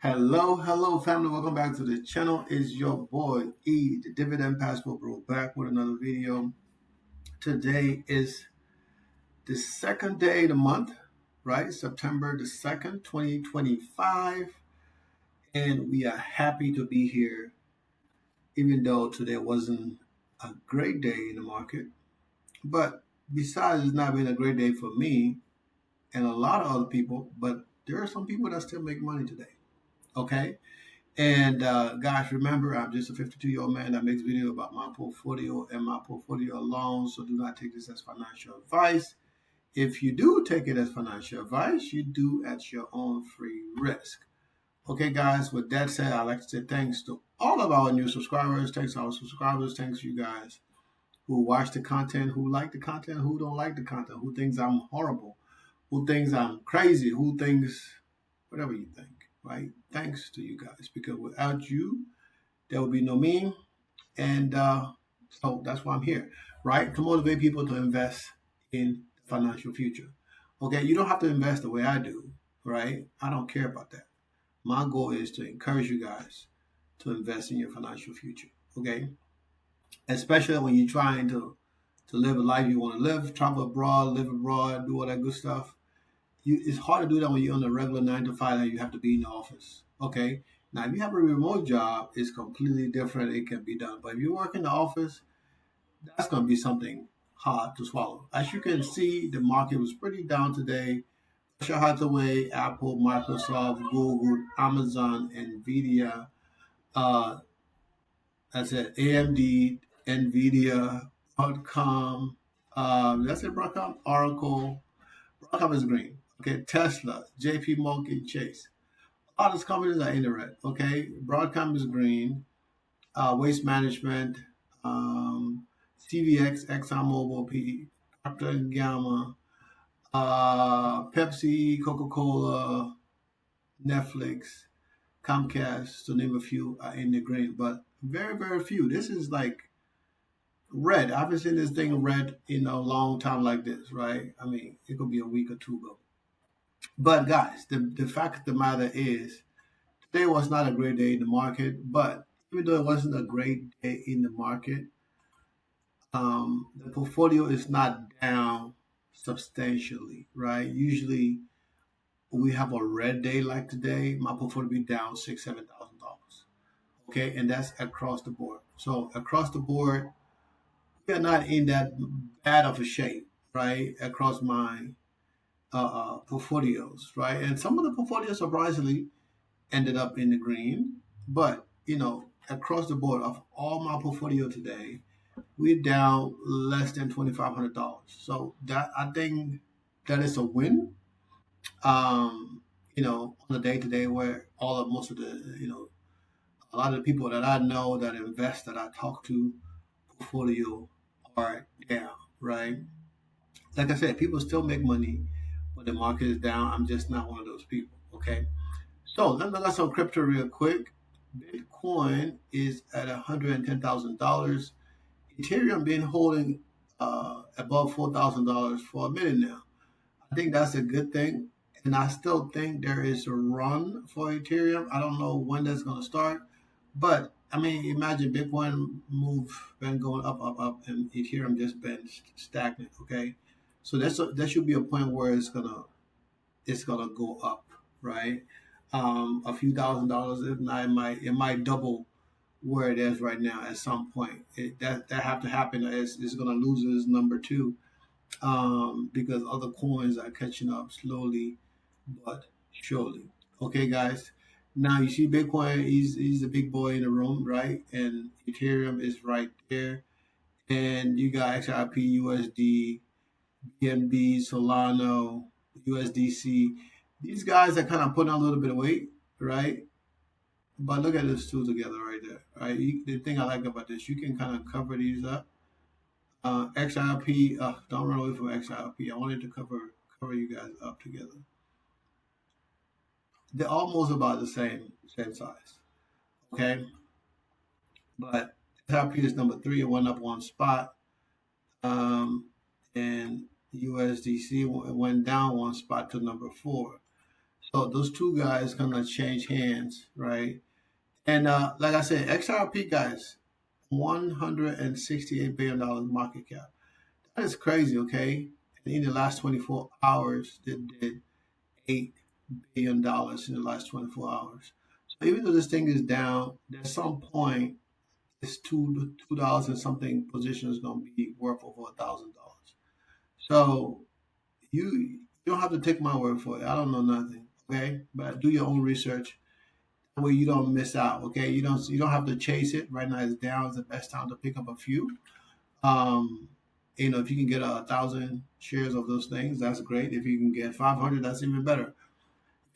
Hello, family. Welcome back to the channel. It's your boy E, the Dividend Passport Bro, back with another video. Today is the second day of the month, right? September the 2nd, 2025. And we are happy to be here, even though today wasn't a great day in the market. But besides it's not been a great day for me and a lot of other people, but there are some people that still make money today. Okay. And guys, remember, I'm just a 52-year-old man that makes videos about my portfolio and my portfolio alone. So do not take this as financial advice. If you do take it as financial advice, you do at your own free risk. Okay, guys, with that said, I'd like to say thanks to all of our new subscribers. Thanks to our subscribers. Thanks to you guys who watch the content, who like the content, who don't like the content, who thinks I'm horrible, who thinks I'm crazy, who thinks whatever you think, right? Thanks to you guys, because without you, there will be no me. And so that's why I'm here, right? To motivate people to invest in the financial future. Okay, you don't have to invest the way I do, right? I don't care about that. My goal is to encourage you guys to invest in your financial future, okay? Especially when you're trying to live a life you want to live, travel abroad, live abroad, do all that good stuff. It's hard to do that when you're on a regular 9 to 5 and you have to be in the office. Okay. Now, if you have a remote job, it's completely different. It can be done. But if you work in the office, that's going to be something hard to swallow. As you can see, the market was pretty down today. Berkshire Hathaway, Apple, Microsoft, Google, Amazon, Nvidia. Uh, that's it. AMD, Nvidia, Broadcom. That's it. Broadcom, Oracle. Broadcom is green. Okay, Tesla, JP Morgan Chase. All these companies are in the red. Okay, Broadcom is green. Waste Management, CVX, ExxonMobil, Procter and Gamma, Pepsi, Coca-Cola, Netflix, Comcast, to name a few, are in the green, but very, very few. This is like red. I haven't seen this thing red in a long time like this, right? I mean, it could be a week or two ago. But guys, the fact of the matter is, today was not a great day in the market. But even though it wasn't a great day in the market, the portfolio is not down substantially, right? Usually, we have a red day like today, my portfolio be down $6,000, $7,000. Okay, and that's across the board. So across the board, we are not in that bad of a shape, right? Across my portfolios, right? And some of the portfolios surprisingly ended up in the green. But across the board of all my portfolio today, we're down less than $2,500. So that, I think, that is a win. On a day to day where all of most of the a lot of the people that I know that invest that I talk to portfolio are down, right? Like I said, people still make money, but the market is down. I'm just not one of those people. Okay. So let me look at some crypto real quick. Bitcoin is at $110,000. Ethereum been holding above $4,000 for a minute now. I think that's a good thing, and I still think there is a run for Ethereum. I don't know when that's going to start, but I mean, imagine Bitcoin move been going up, up, up, and Ethereum just been stagnant. Okay, so there should be a point where it's gonna go up, right? A few $1,000s, if not, it might double where it is right now at some point. That have to happen. It's gonna lose its number two, because other coins are catching up slowly but surely. Okay, guys. Now you see Bitcoin. He's the big boy in the room, right? And Ethereum is right there, and you got XRP, USD, BNB, Solano, USDC. These guys are kind of putting on a little bit of weight, right? But look at this two together right there, right? The thing I like about this, you can kind of cover these up. XRP, don't run away from XRP. I wanted to cover you guys up together. They're almost about the same size, okay? But XRP is number three. It went up one spot, and USDC went down one spot to number four. So those two guys gonna change hands, right? And like I said, XRP guys, $168 billion market cap. That is crazy, okay? And in the last 24 hours, they did $8 billion in the last 24 hours. So even though this thing is down, at some point, this $2 and something position is going to be worth over $1,000. So you don't have to take my word for it. I don't know nothing, okay? But do your own research. That way you don't miss out, okay? You don't have to chase it. Right now it's down. It's the best time to pick up a few. Um, if you can get 1,000 shares of those things, that's great. If you can get 500, that's even better.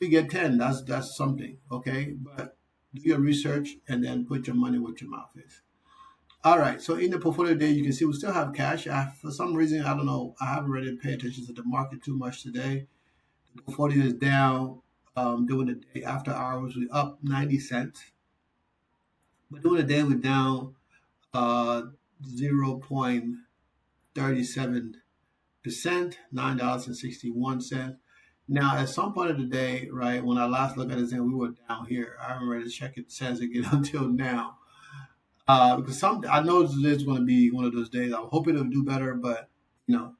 If you get 10, that's something, okay? But do your research and then put your money where your mouth is. All right. So in the portfolio today, you can see we still have cash. For some reason, I don't know. I haven't really paid attention to the market too much today. The portfolio is down during the day. After hours, we're up 90 cents. But during the day, we're down 0.37%, $9.61. Now, at some point of the day, right, when I last looked at it, we were down here. I haven't really checked it since again until now. Because I know this is going to be one of those days. I'm hoping it'll do better, but you know,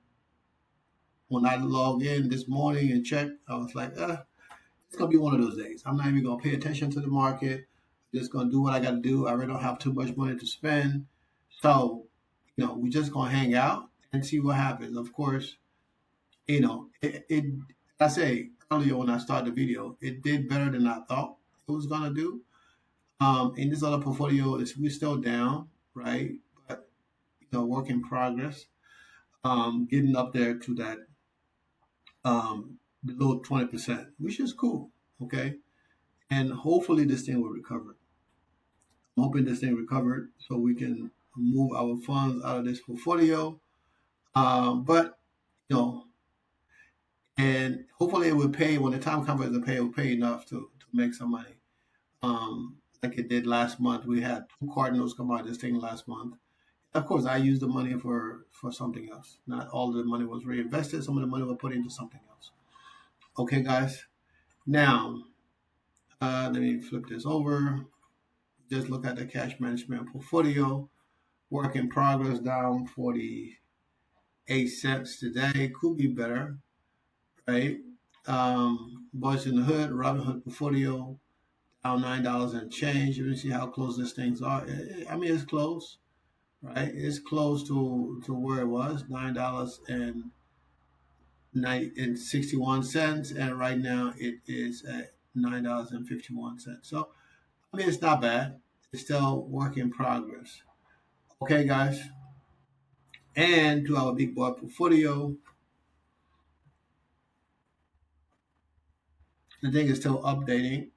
when I log in this morning and check, I was like, it's gonna be one of those days. I'm not even gonna pay attention to the market. Just gonna do what I gotta do. I really don't have too much money to spend, so we just gonna hang out and see what happens. Of course, it I say earlier when I started the video, it did better than I thought it was gonna do. In this other portfolio, we're still down, right? But work in progress. Getting up there to that below 20%, which is cool. Okay, and hopefully this thing will recover. I'm hoping this thing recovered so we can move our funds out of this portfolio. But you know, and hopefully it will pay when the time comes to pay. It will pay enough to make some money. Like it did last month. We had two cardinals come out of this thing last month. Of course, I used the money for something else. Not all of the money was reinvested. Some of the money was put into something else. Okay, guys. Now, let me flip this over. Just look at the cash management portfolio. Work in progress down 48 cents today. Could be better, right? Boys in the Hood, Robinhood portfolio down $9 and change. You can see how close these things are. I mean, it's close, right? It's close to where it was, $9 and 61 cents, and right now it is at $9.51. So I mean, it's not bad. It's still work in progress. Okay, guys. And to our big boy portfolio, the thing is still updating.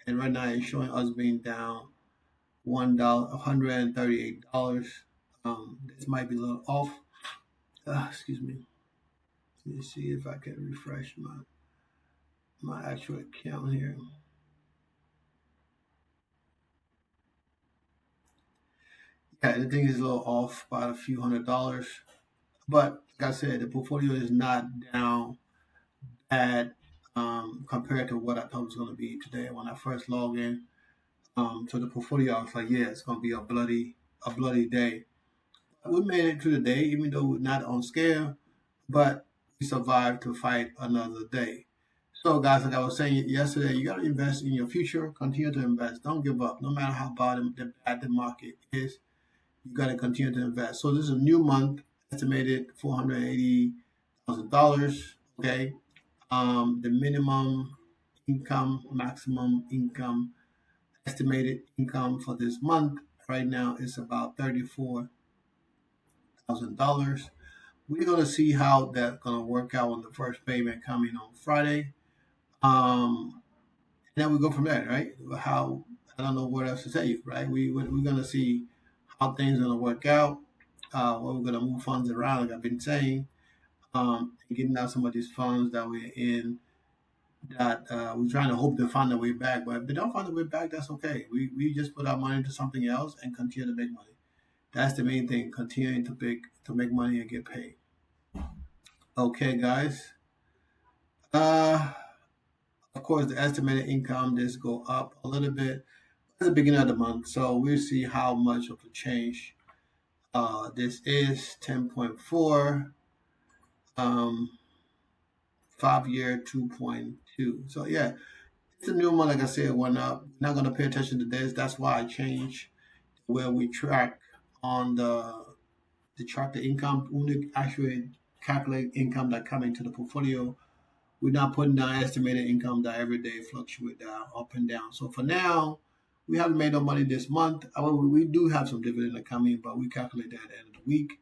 And right now it's showing us being down $138. This might be a little off. Excuse me. Let me see if I can refresh my actual account here. Yeah, the thing is a little off by a few $100s. But like I said, the portfolio is not down bad compared to what I thought it was going to be today. When I first logged in to the portfolio, I was like, yeah, it's going to be a bloody day. We made it through the day, even though we're not on scale, but we survived to fight another day. So, guys, like I was saying yesterday, you got to invest in your future. Continue to invest. Don't give up. No matter how bad the market is, you got to continue to invest. So, this is a new month, estimated $480,000. Okay. The minimum income, maximum income, estimated income for this month right now is about $34,000. We're gonna see how that's gonna work out on the first payment coming on Friday. And then we go from there, right? How I don't know what else to tell you, right? We're gonna see how things are gonna work out. What we're gonna move funds around, like I've been saying, getting out some of these funds that we're in that we're trying to hope they find their way back. But if they don't find their way back, that's okay. We just put our money into something else and continue to make money. That's the main thing. Continuing to make money and get paid. Okay, guys. Uh, Of course, the estimated income just go up a little bit at the beginning of the month. So we'll see how much of a change this is. 10.4, um, 5 year 2.2. So yeah, it's a new one. Like I said, it went up. Not gonna pay attention to this. That's why I changed where we track on the track the income. When we actually calculate income that come into the portfolio, we're not putting down estimated income that every day fluctuate down, up and down. So for now, we haven't made no money this month. However, we do have some dividend coming, but we calculate that at the end of the week.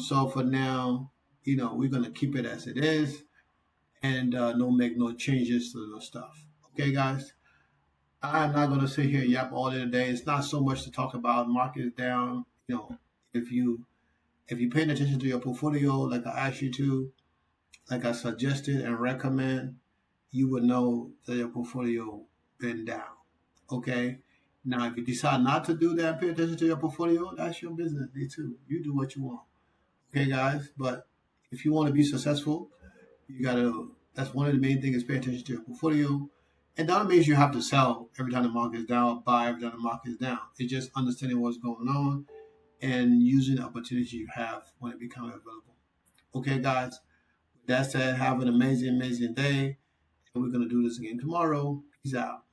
So for now, we're gonna keep it as it is and no make no changes to the stuff. Okay, guys. I'm not gonna sit here and yap all day today. It's not so much to talk about. Market is down. If you paying attention to your portfolio, like I asked you to, like I suggested and recommend, you would know that your portfolio been down. Okay. Now, if you decide not to do that, pay attention to your portfolio, that's your business. Me too. You do what you want. Okay, guys. But if you want to be successful, you gotta. That's one of the main things is pay attention to your portfolio, and that means you have to sell every time the market is down, buy every time the market is down. It's just understanding what's going on and using the opportunities you have when it becomes available. Okay, guys. With that said, have an amazing, amazing day, and we're gonna do this again tomorrow. Peace out.